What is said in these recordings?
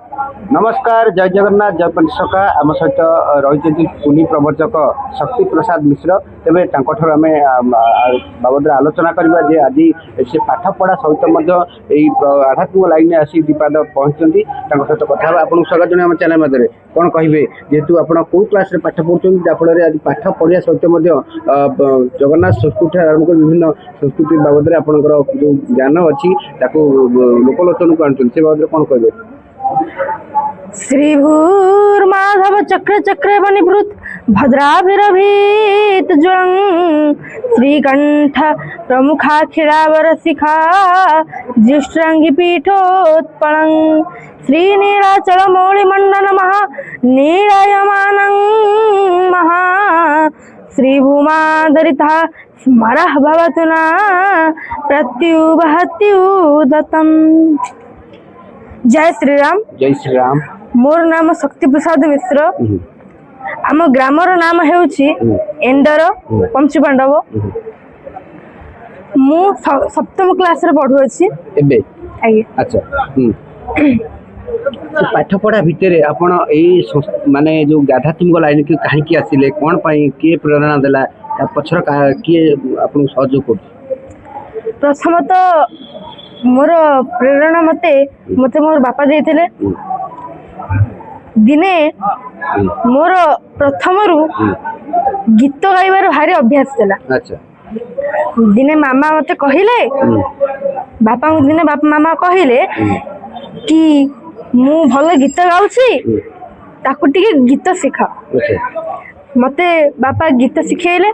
नमस्कार जय जगन्नाथ जय पंचसखा आम सहित रही पुनी प्रवर्तक शक्ति प्रसाद मिश्र तेरे आम बाबद आलोचना करवा जे आज से पाठ पढ़ा सहित आध्यात्मिक लाइन में आसी दीपाद पहुँचती सहित कथा आपको स्वागत जन आम चैनल मध्य कौन कहे जेहेतु आप कौ क्लास पाठ पढ़ुं जहाँफल आज पाठ पढ़ा सहित जगन्नाथ संस्कृति आरंभ कर विभिन्न संस्कृति बाबद आपंकर जो ज्ञान अच्छी लोकलोचन को आनुच्च से बाबद कौन कहे श्री भूर्माधव चक्र चक्र बनिभृत भद्राभिरभीत ज्वलं श्रीकंठ प्रमुखाखिलावर शिखा जिष्टांगी पीठोत्पलं श्रीनीलाचल मौलिमंडन महा नीलायमानं महा श्रीभूमादरितः स्मरः भवतु न प्रत्युवहत्युदतम्। जय श्री राम। जय श्री राम। मोर नाम शक्ति प्रसाद मिश्र। आम ग्रामर नाम हेउछि एंडर पंचुपांडव। मु सप्तम क्लास रे पढु अछि एबे। आगे अच्छा पाठ पढ़ा भितर आपण एई माने जो आध्यात्मिक लाइन के काहे की आसिले कोन पई के प्रेरणा देला पछर के आपण सहयोग कर प्रथमतः मोर प्रेरणा मते मोर बापा देथिले। दिने मोर प्रथम रु गीत गाइबार भारी अभ्यास थिला। अच्छा दिने मामा मते कहिले बापा दिने बापा मामा कहिले कि मु भल गीत गाउछि ताकु टिके गीत सिखा। मते बापा गीत सिखेले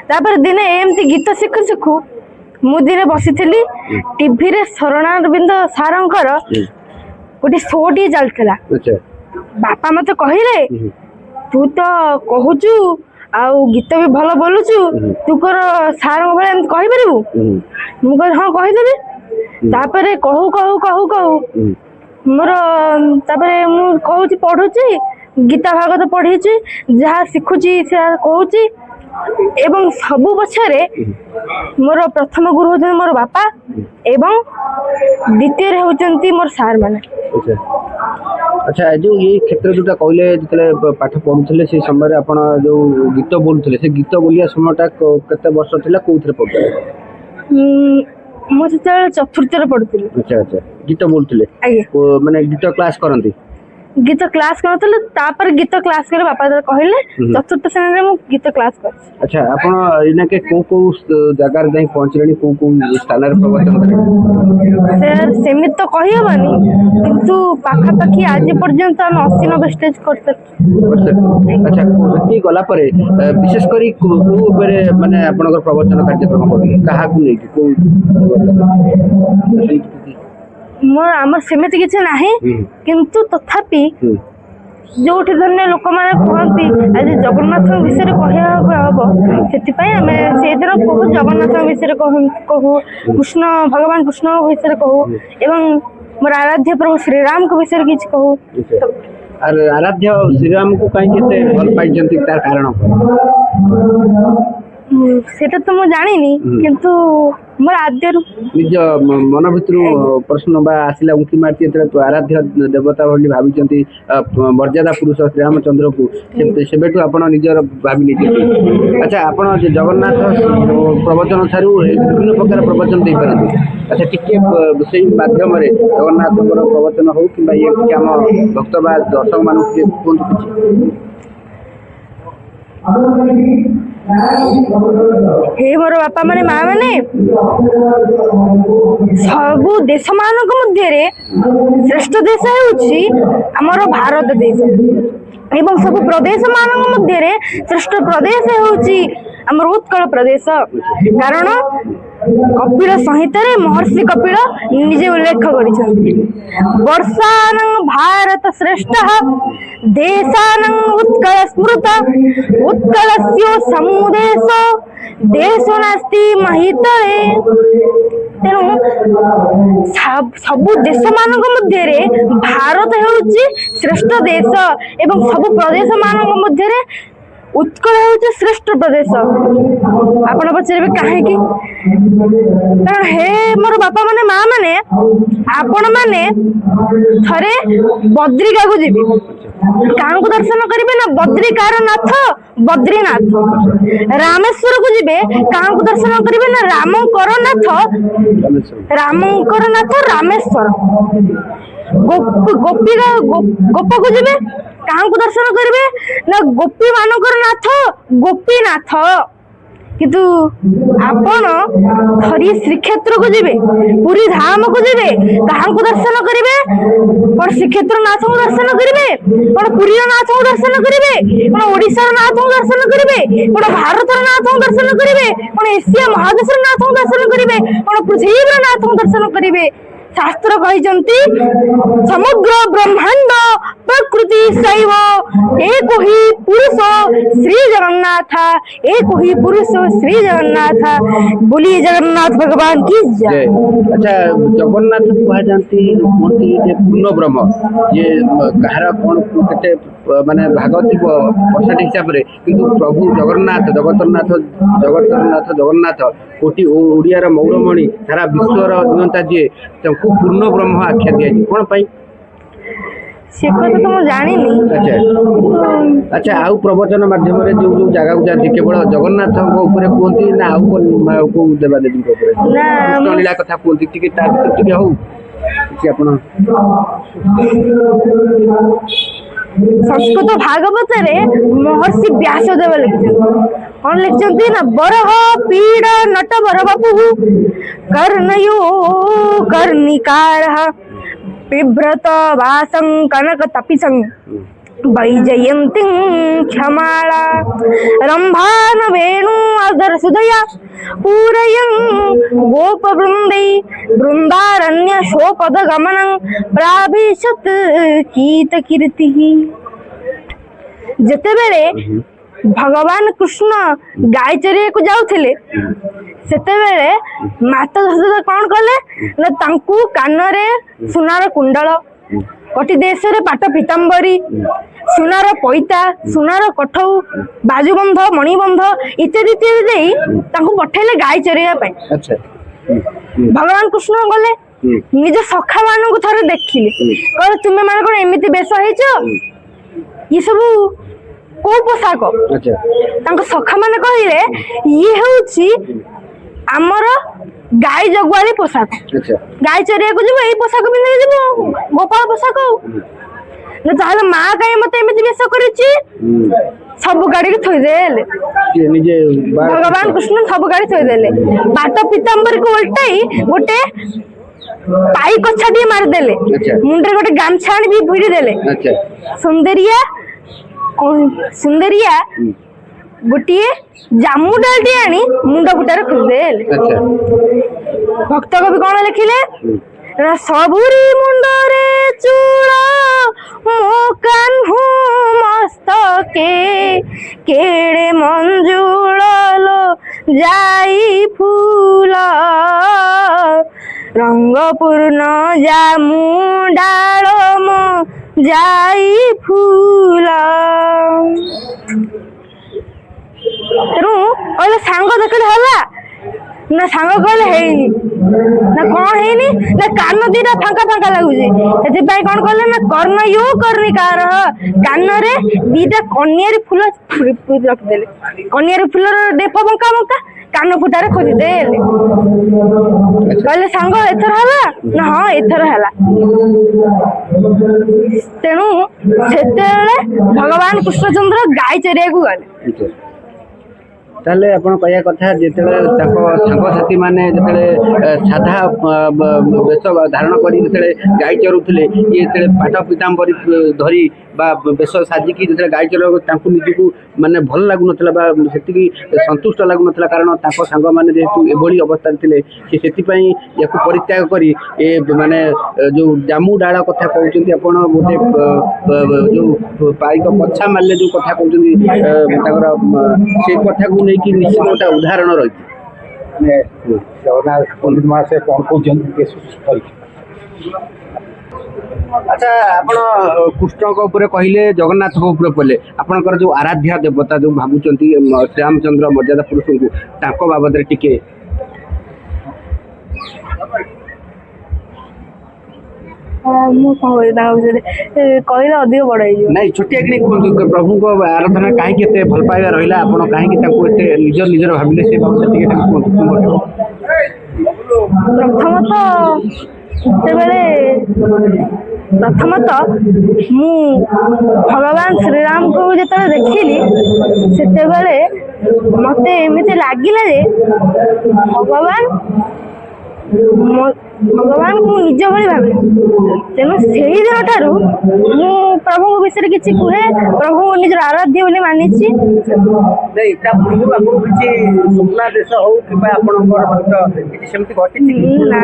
तापर दिने एमती गीत सिखु सिखु मु दिने बसी टीवी रे शरणारविंद सारंकर गोटे शोटी चलता। बापा मत कहले तू तो कहूचु आउ गीत भी भल बोलुचु तू कर सार भाई कही पारू। मु कह हाँ कहीदेवी। तापर कहू कहू कहू कहू मोर तापर मु कहूची पढ़ुची गीता भागवत पढ़ी जहाँ शिखुची से कहूची एवं सबु पछरे मोर प्रथम गुरु होते मोर बापा एवं द्वितीय होती मोर सार माने। अच्छा जो ये क्षेत्र जोटा कहले जितले पाठ पढ़ुले से समय आपण जो गीत बोलुले से गीत बोलिया समयटा केते वर्ष थिला कोथरे पढ़ुले? मो से चतुर्थ रे पढ़ुली। अच्छा अच्छा गीत बोलुले माने गीत क्लास करंती गीत क्लास करतले तापर गीत क्लास करे बापा कहले चतुर्थ श्रेणी रे मु गीत क्लास कर। अच्छा आपण इना के को जगह रे जाई पहुंचलेनी को स्थान रे प्रवचन करे सर सेमित तो कहि हबनी किंतु पाखा पाखी आज पर्यंत हम 80 90 स्टेज कर सकते। अच्छा सेठी गला परे विशेष करी को ऊपर माने आपनकर प्रवचन कार्यक्रम करले काहा को नै को मोर आम सेमती किसी ना किंतु तथापि जो धन्य लोक मैंने कहती आज जगन्नाथ विषय कहब से कहू जगन्नाथ विषय कहू कृष्ण भगवान कृष्ण विषय कहू एवं मोर आराध्य प्रभु श्रीराम को विषय किसी कहू। आराध्य श्रीराम को कहीं भल पाई तार कारण सेटा तो मु जानिनी किंतु मोर आद्य निज मन भितर प्रश्न बा आसिला उंकी मारती तो आराध्य देवता भली भाविचंती मर्यादा पुरुष श्री रामचंद्र को सेबेठु आपण निजर भाबी नहीं। अच्छा आपण जगन्नाथ प्रवचन थारु विभिन्न प्रकार प्रवचन दे पारती। अच्छा टिके से माध्यम रे जगन्नाथ प्रवचन हो कि ये आम भक्त बा दर्शक मानक कोन किछि हे मोर बापा माने माँ माने सबु देश मानक मध्य श्रेष्ठ देश होउछि हमर भारत देश एवं सब प्रदेश मानक मध्य श्रेष्ठ प्रदेश होउछि हमर उत्कल प्रदेश। कारण कपिल संहिता रे महर्षि कपिल निजे उल्लेख करिछथि वर्षानं भारत श्रेष्ठ देशानं उत्कल स्मृत उत्कलस्य समुदेश देशो नास्ति महितरे। तेणु सबु देश मानक मध्य भारत हेउछि श्रेष्ठ देश एवं सबु प्रदेश मानक मध्य उत्कल हूँ श्रेष्ठ प्रदेश। आपण पचारे कहीं कारण हे मोर बापा माने माँ माने आपण माने थरे बद्रिका को जीवे कहाँ को दर्शन करेंगे ना बद्रिकार नाथ बद्रीनाथ। रामेश्वर को जीवे कहाँ को दर्शन करेंगे ना रामकर नाथ रामेश्वर। गोप को जीवे कहाँ को दर्शन करेंगे ना गोपी मानकर नाथ गोपीनाथ। किंतु आपण थरी श्रीक्षेत्र को जीवे पुरी धाम को जीवे कहाँ को दर्शन करेंगे कौन श्रीक्षेत्र नाथ को दर्शन करेंगे कौन पुरी नाथ को दर्शन करेंगे कौन ओडिशा नाथ को दर्शन करेंगे कौन भारत नाथ को दर्शन करेंगे कौन एशिया महादेश नाथ को दर्शन करेंगे कौन पृथ्वी नाथ को दर्शन करेंगे। शास्त्र कहते समुद्र ब्रह्मांड प्रकृति शैव एक ही पुरुष श्री जगन्नाथ एक ही पुरुष श्री जगन्नाथ। बोलिए जगन्नाथ भगवान की जय। अच्छा जगन्नाथ कहते पूर्ण ब्रह्म ये कहार कौन के माने भाग थी परसेंट हिसाब से किंतु प्रभु जगन्नाथ जगन्नाथ कोटि ओडियार मौरमणि सारा विश्वर नियंता जी पूर्ण ब्रह्म आख्या दिया कौन पाई से कथा तो मैं जानी नहीं। अच्छा आउ प्रवचन माध्यम जो जो जगह को जाती केवल जगन्नाथ ऊपर कहती ना आउ को देवादेवी कृष्ण लीला कथा कहती टिके ता भीतर टिके हो कि आपण संस्कृत भागवत रे महर्षि व्यासदेव लिखिछन कौन लिखिछन्ती ना बरह पीड़ नट बर बापू कर्णयो कर्णिकारः बिभ्रत वासं कनक तपिसं वैजयन्तीं क्षमाला रंभान वेणु अधर सुधया पूरयं गोपवृन्दै वृन्दारण्य शोपद गमनं प्राभिशत कीत कीर्तिः। जेतेबेले भगवान कृष्ण गाय चरिया को जाउथिले सेतेबेले माता यशोदा कौन कले ना तांकू कानरे सुनार कुंडल कटी देश रे पाट पीताम्बरी सुनार पैता सुनार कठौ बाजुबंध मणिबंध इत्यादि इत्यादि देई तांकू पठेले गाय चरिया पई। अच्छा भगवान कृष्ण गले निज सखा मान को थरे देखिले कहले तुमे मान कोन एमिति बेस हेचो ये सब को पोशाक। अच्छा तांको सखा माने कहिले ये होची आमर गाय जगुआली पोशाक। अच्छा गाय चरिया को जीव एई पोशाक पिंधि जीव गोपाल पोशाक न ताहले मां काई मते एमिति बेस करिछि सब गाड़ी के थोई देले ये निजे भगवान कृष्ण सब गाड़ी थोई देले बाट पीताम्बर को उल्टाई गोटे पाई कछाटी मार देले मुंडरे गोटे गामछाण भी भिड़ी देले। अच्छा सुंदरिया गोटे जामु डालटी आनी मुंड फुटारे खोदेले। अच्छा भक्त कवि कौन लिखिले सबुरी मुंडरे चूड़ मो कान्हू मस्तके केड़े मंजुल लो जाई फूल रंग पूर्ण जामु डाल मो जाई फूल। तेणु कहले सांग देखले हला ना सांग कहले हेइनी ना कौन हेइनी ना कान दीटा फांका फांका लागुची सेति कौन कहले ना कर्ण यो कर्णिकार कान रे दीटा कन्यारी फूल रखिदेले कन्यारी फूल डेप बंका बंका कान फुटारे खोजी देले कहले सांग एथर हला ना हाँ एथर हला। तेणु सेतेले भगवान कृष्णचंद्र गाय चरिया को गले ताले आपण कहया कथा जेतेले ताको सांगसाथी माने जेतेले साधा बेस धारण करी जेतेले गाय चरुथले ये जेतेले पाठ पीताम्बरी धरी बा बेस साजिकी जेतेले गाय चरु तांकु निजकु माने भल लागु नथला बा सेतिकी संतुष्ट लागु नथला कारण ताको सांग माने जेतु एभली अवस्था थिले से सेति पई याकु परित्याग करी ए माने जो जामु डाला कथा कहउचंती आपण गोटे जो पाइक पछा मारले जो कथा कहउचंती ताकर से कथा को कि निश्चित गोटे उदाहरण रही जगन्नाथ पंडित महाशय कौन कहते ଆଚ୍ଛା ଆପଣ କୃଷ୍ଣଙ୍କ ଉପରେ କହିଲେ ଜଗନ୍ନାଥଙ୍କ ଉପରେ କହିଲେ ଆପଣଙ୍କର ଯୋଉ ଆରାଧ୍ୟା ଦେବତା ଯୋଉ ଭାବୁଛନ୍ତି ଶ୍ରୀରାମଚନ୍ଦ୍ର ମର୍ଯ୍ୟାଦା ପୁରୁଷଙ୍କୁ ତାଙ୍କ ବାବଦରେ ଟିକେ ମୁଁ କଣ କହିବି ତାଙ୍କ ବିଷୟରେ କହିଲେ ଅଧିକ ବଡ ହେଇଯିବ। ନାଇଁ ଛୋଟିଆ କିଣି କୁହନ୍ତୁ ପ୍ରଭୁଙ୍କ ଆରାଧନା କାହିଁକି ଏତେ ଭଲ ପାଇବା ରହିଲା ଆପଣ କାହିଁକି ତାଙ୍କୁ ଏତେ ନିଜର ଭାବିଲେ ସେ ଭାବନା ଟିକେ ତାଙ୍କୁ କୁହନ୍ତୁ। ପ୍ରଥମତଃ ମୁଁ ଭଗବାନ ଶ୍ରୀରାମଙ୍କୁ ଯେତେବେଳେ ଦେଖିଲି ସେତେବେଳେ ମତେ ଏମିତି ଲାଗିଲା ଯେ ଭଗବାନଙ୍କୁ ମୁଁ ନିଜ ଭଳି ଭାବିଲି। ତେଣୁ ସେହି ଦିନ ଠାରୁ ମୁଁ ପ୍ରଭୁଙ୍କ ବିଷୟରେ କିଛି କୁହେ, ପ୍ରଭୁଙ୍କୁ ନିଜର ଆରାଧ୍ୟ ବୋଲି ମାନିଛି। ନାଇଁ ତା ପୂର୍ବରୁ ଆପଣଙ୍କୁ କିଛି ସ୍ୱପ୍ନାଦେଶ ହଉ କିମ୍ବା ଆପଣଙ୍କର ସହିତ କିଛି ସେମିତି ଘଟିଛି ନା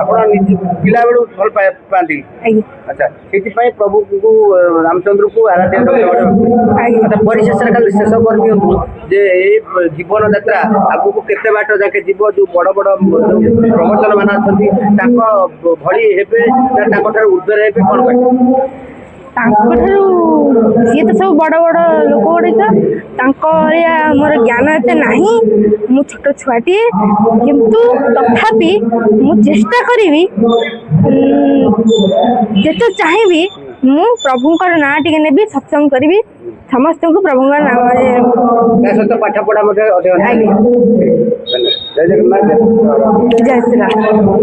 ଆପଣ ନିଜ ପିଲାବେଳୁ ଭଲ ପାଆନ୍ତି? ଆଚ୍ଛା ସେଥିପାଇଁ ପ୍ରଭୁଙ୍କୁ ରାମଚନ୍ଦ୍ରଙ୍କୁ ଆରାଧ୍ୟ ଆଚ୍ଛା ପରିଶେଷରେ ଖାଲି ଶେଷ କରିଦିଅନ୍ତୁ ଯେ ଏଇ ଜୀବନ ଯାତ୍ରା ଆଗକୁ କେତେ ବାଟ ଯାକେ ଯିବ, ଯୋଉ ବଡ ବଡ ପ୍ରବଚନ ମାନେ ଅଛନ୍ତି ତାଙ୍କ ଭଳି ହେବେ ନା ତାଙ୍କ ଠାରୁ ଉର୍ଦ୍ଧ୍ୱରେ ହେବେ, କଣ କହିବେ? ତାଙ୍କଠାରୁ ସିଏ ତ ସବୁ ବଡ ବଡ ଲୋକ ଗୁଡିକ, ତାଙ୍କ ଭଳିଆ ମୋର ଜ୍ଞାନ ଏତେ ନାହିଁ। ମୁଁ ଛୋଟ ଛୁଆଟିଏ, କିନ୍ତୁ ତଥାପି ମୁଁ ଚେଷ୍ଟା କରିବି, ଯେତେ ଚାହିଁବି ମୁଁ ପ୍ରଭୁଙ୍କର ନାଁ ଟିକେ ନେବି, ସତ୍ସଙ୍ଗ କରିବି, ସମସ୍ତଙ୍କୁ ପ୍ରଭୁଙ୍କର ନାମ ତା ସହିତ ପାଠ ପଢା ମଧ୍ୟ ଆଜ୍ଞା। ଜୟ ଜଗନ୍ନାଥ। ଜୟ ଶ୍ରୀରାମ।